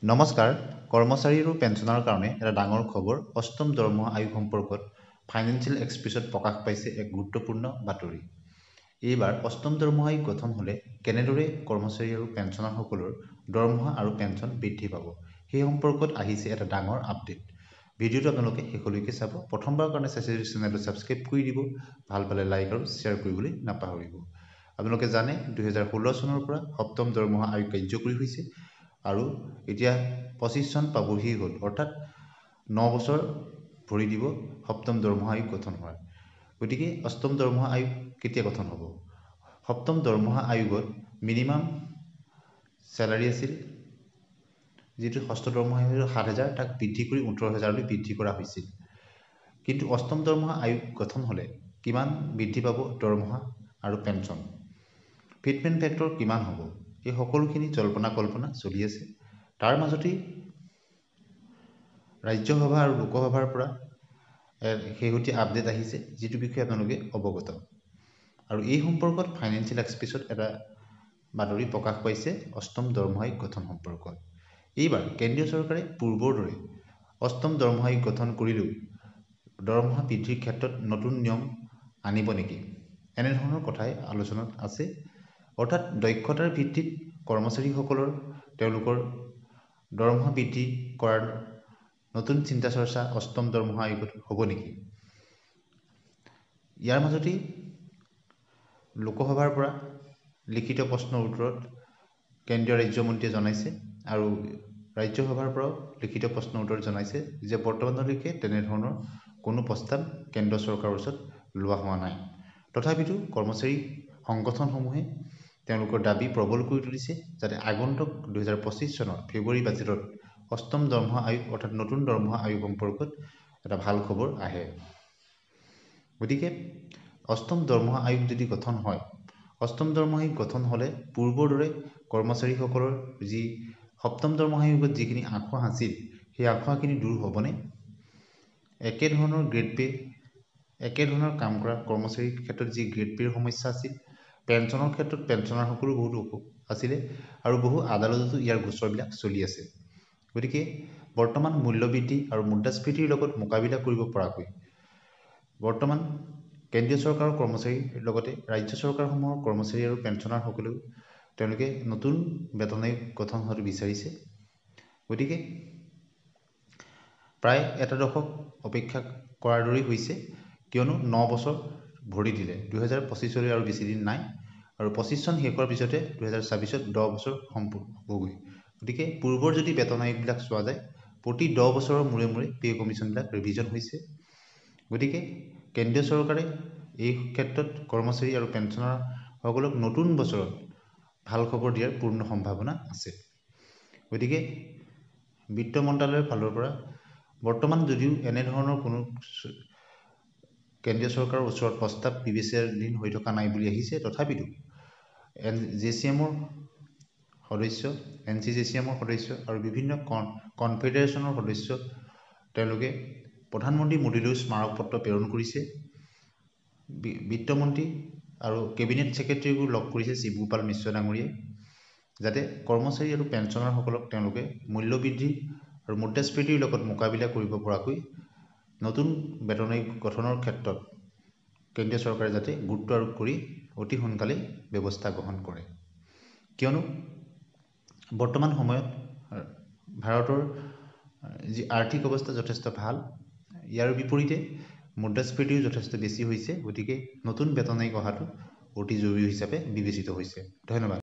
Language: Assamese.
নমস্কাৰ। কৰ্মচাৰী আৰু পেঞ্চনৰ কাৰণে এটা ডাঙৰ খবৰ। অষ্টম দৰমহা আয়োগ সম্পৰ্কত ফাইনেন্সিয়েল এক্সপ্ৰেছত প্ৰকাশ পাইছে এক গুৰুত্বপূৰ্ণ বাতৰি। এইবাৰ অষ্টম দৰমহা আয়োগ গঠন হ'লে কেনেদৰে কৰ্মচাৰী আৰু পেঞ্চনাৰসকলৰ দৰমহা আৰু পেঞ্চন বৃদ্ধি পাব, সেই সম্পৰ্কত আহিছে এটা ডাঙৰ আপডেট। ভিডিঅ'টো আপোনালোকে শেষলৈকে চাব। প্ৰথমবাৰৰ কাৰণে চাইছে যদি চেনেলটো ছাবস্ক্ৰাইব কৰি দিব, ভাল পালে লাইক আৰু শ্বেয়াৰ কৰিবলৈ নাপাহৰিব। আপোনালোকে জানে 2016 চনৰ পৰা সপ্তম দৰমহা আয়োগ কাৰ্যকৰী হৈছে আৰু এতিয়া 25 চন পাবহি হ'ল, অৰ্থাৎ 9 বছৰ ভৰি দিব সপ্তম দৰমহা আয়োগ গঠন হোৱাৰ। গতিকে অষ্টম দৰমহা আয়োগ কেতিয়া গঠন হ'ব? সপ্তম দৰমহা আয়োগত মিনিমাম চেলাৰী আছিল, যিটো ষষ্ঠ দৰমহা আয়োগৰ 7,000, তাক বৃদ্ধি কৰি 18,000লৈ বৃদ্ধি কৰা হৈছিল। কিন্তু অষ্টম দৰমহা আয়োগ গঠন হ'লে কিমান বৃদ্ধি পাব দৰমহা আৰু পেঞ্চন, ফিটমেণ্ট ফেক্টৰ কিমান হ'ব, এই সকলোখিনি জল্পনা কল্পনা চলি আছে। তাৰ মাজতেই ৰাজ্যসভা আৰু লোকসভাৰ পৰা শেহতীয়া আপডেট আহিছে, যিটো বিষয়ে আপোনালোকে অৱগত। আৰু এই সম্পৰ্কত ফাইনেন্সিয়েল এক্সপ্ৰেছত এটা বাতৰি প্ৰকাশ পাইছে অষ্টম দৰমহা আয়োগ গঠন সম্পৰ্কত। এইবাৰ কেন্দ্ৰীয় চৰকাৰে পূৰ্বৰ দৰে অষ্টম দৰমহা আয়োগ গঠন কৰিলেও দৰমহা বৃদ্ধিৰ ক্ষেত্ৰত নতুন নিয়ম আনিব নেকি, এনেধৰণৰ কথাই আলোচনাত আছে। অৰ্থাৎ দক্ষতাৰ ভিত্তিত কৰ্মচাৰীসকলৰ তেওঁলোকৰ দৰমহা বৃদ্ধি কৰাৰ নতুন চিন্তা চৰ্চা অষ্টম দৰমহা আয়োগত হ'ব নেকি? ইয়াৰ মাজতেই লোকসভাৰ পৰা লিখিত প্ৰশ্নৰ উত্তৰত কেন্দ্ৰীয় ৰাজ্যমন্ত্ৰীয়ে জনাইছে আৰু ৰাজ্যসভাৰ পৰাও লিখিত প্ৰশ্নৰ উত্তৰত জনাইছে যে বৰ্তমানলৈকে তেনেধৰণৰ কোনো প্ৰস্তাৱ কেন্দ্ৰ চৰকাৰৰ ওচৰত লোৱা হোৱা নাই। তথাপিতো কৰ্মচাৰী সংগঠনসমূহে তেওঁলোকৰ দাবী প্ৰবল কৰি তুলিছে যাতে আগন্তুক 2025 চনৰ ফেব্ৰুৱাৰী বাজেটত অষ্টম দৰমহা আয়োগ অৰ্থাৎ নতুন দৰমহা আয়োগ সম্পৰ্কত এটা ভাল খবৰ আহে। গতিকে অষ্টম দৰমহা আয়োগ যদি গঠন হয়, অষ্টম দৰমহা আয়োগ গঠন হ'লে পূৰ্বৰ দৰে কৰ্মচাৰীসকলৰ যি সপ্তম দৰমহা আয়োগত যিখিনি আঁসোৱাহ আছিল, সেই আঁসোৱাহখিনি দূৰ হ'বনে? একেধৰণৰ গ্ৰেড পে, একেধৰণৰ কাম কৰা কৰ্মচাৰীৰ ক্ষেত্ৰত যি গ্ৰেড পেৰ সমস্যা আছিল, পেঞ্চনৰ ক্ষেত্ৰত পেঞ্চনাৰসকলো বহুত আছিলে আৰু বহু আদালততো ইয়াৰ গোচৰবিলাক চলি আছে। গতিকে বৰ্তমান মূল্যবৃদ্ধি আৰু মুদ্ৰাস্ফীতিৰ লগত মোকাবিলা কৰিব পৰাকৈ বৰ্তমান কেন্দ্ৰীয় চৰকাৰৰ কৰ্মচাৰীৰ লগতে ৰাজ্য চৰকাৰসমূহৰ কৰ্মচাৰী আৰু পেঞ্চনাৰসকলেও তেওঁলোকে নতুন বেতন আয়োগ গঠন হোৱাটো বিচাৰিছে। গতিকে প্ৰায় এটা দশক অপেক্ষা কৰাৰ দৰেই হৈছে, কিয়নো 9 বছৰ ভৰি দিলে 2025লৈ আৰু বেছি দিন নাই আৰু 25 চন শেষ হোৱাৰ পিছতে 2026ত 10 বছৰ সম্পূৰ্ণ হ'বগৈ। গতিকে পূৰ্বৰ যদি বেতন আয়োগবিলাক চোৱা যায়, প্ৰতি 10 বছৰৰ মূৰে মূৰে পে কমিশ্যনবিলাক ৰিভিজন হৈছে। গতিকে কেন্দ্ৰীয় চৰকাৰে এই ক্ষেত্ৰত কৰ্মচাৰী আৰু পেঞ্চনাৰসকলক নতুন বছৰত ভাল খবৰ দিয়াৰ পূৰ্ণ সম্ভাৱনা আছে। গতিকে বিত্ত মন্ত্ৰালয়ৰ ফালৰ পৰা বৰ্তমান যদিও এনেধৰণৰ কোনো কেন্দ্ৰীয় চৰকাৰৰ ওচৰত প্ৰস্তাৱ বিবেচনাধীন হৈ থকা নাই বুলি আহিছে, তথাপিতো JCM-ৰ সদস্য, NCJCM-ৰ সদস্য আৰু বিভিন্ন কনফেডাৰেশ্যনৰ সদস্য তেওঁলোকে প্ৰধানমন্ত্ৰী মোদীলৈ স্মাৰক পত্ৰ প্ৰেৰণ কৰিছে। বিত্তমন্ত্ৰী আৰু কেবিনেট ছেক্ৰেটাৰীকো লগ কৰিছে শিৱগোপাল মিশ্ৰ ডাঙৰীয়াই, যাতে কৰ্মচাৰী আৰু পেঞ্চনাৰসকলক তেওঁলোকে মূল্যবৃদ্ধি আৰু মুদ্ৰাস্ফীতিৰ লগত মোকাবিলা কৰিব পৰাকৈ নতুন বেতন আয়োগ গঠনৰ ক্ষেত্ৰত কেন্দ্ৰীয় চৰকাৰে যাতে গুৰুত্ব আৰোপ কৰি অতি সোনকালে ব্যৱস্থা গ্ৰহণ কৰে। কিয়নো বৰ্তমান সময়ত ভাৰতৰ যি আৰ্থিক অৱস্থা যথেষ্ট ভাল, ইয়াৰ বিপৰীতে মুদ্ৰাস্ফীতিও যথেষ্ট বেছি হৈছে। গতিকে নতুন বেতন আয়োগ অহাটো অতি জৰুৰী হিচাপে বিবেচিত হৈছে। ধন্যবাদ।